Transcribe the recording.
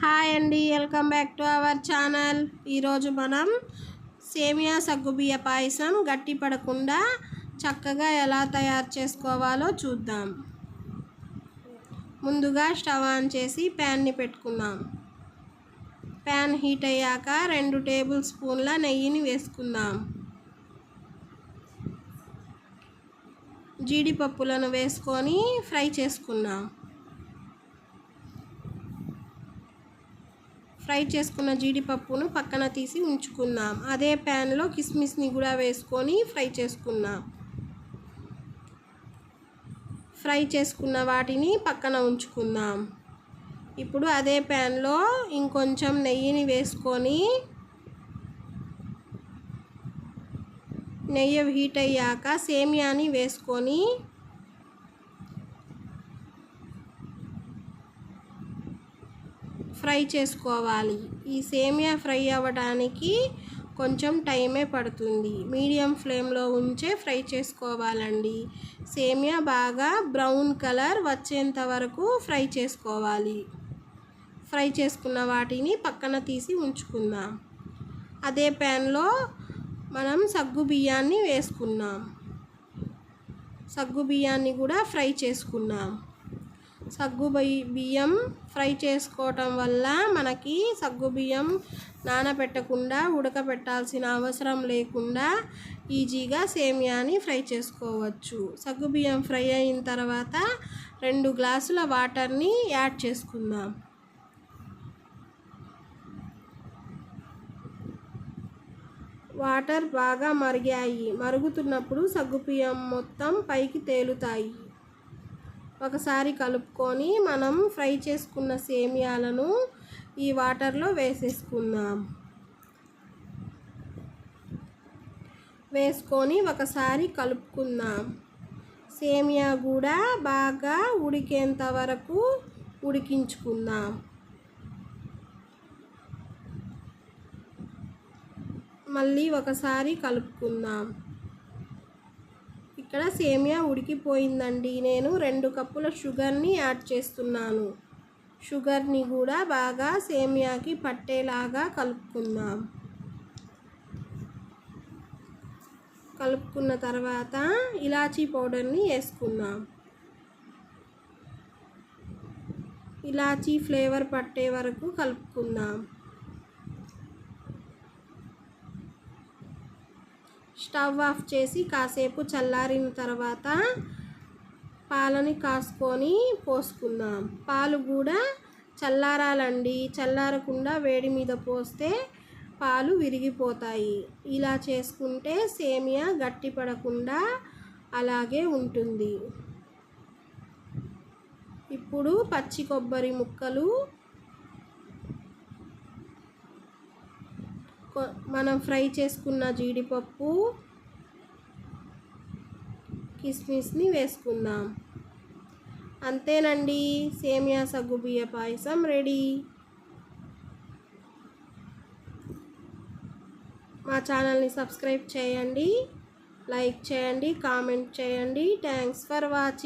Hi అండి, welcome back to our channel. ఈరోజు మనం సేమియా సగ్గుబియ్య పాయసం గట్టి పడకుండా చక్కగా ఎలా తయారు చేసుకోవాలో చూద్దాం. ముందుగా స్టవ్ ఆన్ చేసి ప్యాన్ని పెట్టుకుందాం. ప్యాన్ హీట్ అయ్యాక 2 టేబుల్ స్పూన్ల నెయ్యిని వేసుకుందాం. జీడిపప్పులను వేసుకొని ఫ్రై చేసుకుందాం. ఫ్రై చేసుకున్న జీడిపప్పును పక్కన తీసి ఉంచుకుందాం. అదే ప్యాన్లో కిస్మిస్ని కూడా వేసుకొని ఫ్రై చేసుకుందాం. ఫ్రై చేసుకున్న వాటిని పక్కన ఉంచుకుందాం. ఇప్పుడు అదే ప్యాన్లో ఇంకొంచెం నెయ్యిని వేసుకొని నెయ్యి హీట్ అయ్యాక సేమియాని వేసుకొని ఫ్రై చేసుకోవాలి. ఈ సేమియా ఫ్రై అవ్వడానికి కొంచెం టైమే పడుతుంది. మీడియం ఫ్లేమ్లో ఉంచే ఫ్రై చేసుకోవాలండి. సేమియా బాగా బ్రౌన్ కలర్ వచ్చేంత వరకు ఫ్రై చేసుకోవాలి. ఫ్రై చేసుకున్న వాటిని పక్కన తీసి ఉంచుకుందాం. అదే ప్యాన్లో మనం సగ్గు బియ్యాన్ని వేసుకున్నాం. సగ్గు బియ్యాన్ని కూడా ఫ్రై చేసుకున్నాం. సగ్గు బియ్యం ఫ్రై చేసుకోవటం వల్ల మనకి సగ్గు బియ్యం నానబెట్టకుండా ఉడకబెట్టాల్సిన అవసరం లేకుండా ఈజీగా సేమియాని ఫ్రై చేసుకోవచ్చు. సగ్గు బియ్యం ఫ్రై అయిన తర్వాత 2 గ్లాసుల వాటర్ని యాడ్ చేసుకుందాం. వాటర్ బాగా మరిగాయి. మరుగుతున్నప్పుడు సగ్గు బియ్యం మొత్తం పైకి తేలుతాయి. ఒకసారి కలుపుకొని మనం ఫ్రై చేసుకున్న సేమియాలను ఈ వాటర్లో వేసేసుకుందాం. వేసుకొని ఒకసారి కలుపుకుందాం. సేమియా కూడా బాగా ఉడికేంత వరకు ఉడికించుకుందాం. మళ్ళీ ఒకసారి కలుపుకుందాం. ఇక్కడ సేమియా ఉడికిపోయిందండి. నేను 2 కప్పుల షుగర్ని యాడ్ చేస్తున్నాను. షుగర్ని కూడా బాగా సేమియాకి పట్టేలాగా కలుపుకుందాం. కలుపుకున్న తర్వాత ఇలాచీ పౌడర్ని వేసుకుందాం. ఇలాచీ ఫ్లేవర్ పట్టే వరకు కలుపుకుందాం. స్టవ్ ఆఫ్ చేసి కాసేపు చల్లారిన తర్వాత పాలని కాసుకొని పోసుకుందాం. పాలు కూడా చల్లారాలండి. చల్లారకుండా వేడి మీద పోస్తే పాలు విరిగిపోతాయి. ఇలా చేసుకుంటే సేమియా గట్టి పడకుండా అలాగే ఉంటుంది. ఇప్పుడు పచ్చి కొబ్బరి ముక్కలు, మనం ఫ్రై చేసుకున్న జీడిపప్పు, కిస్మిస్ని వేసుకుందాం. అంతేనండి, సేమియా సగ్గుబియ్య పాయసం రెడీ. మా ఛానల్ని సబ్స్క్రైబ్ చేయండి, లైక్ చేయండి, కామెంట్ చేయండి. Thanks for watching.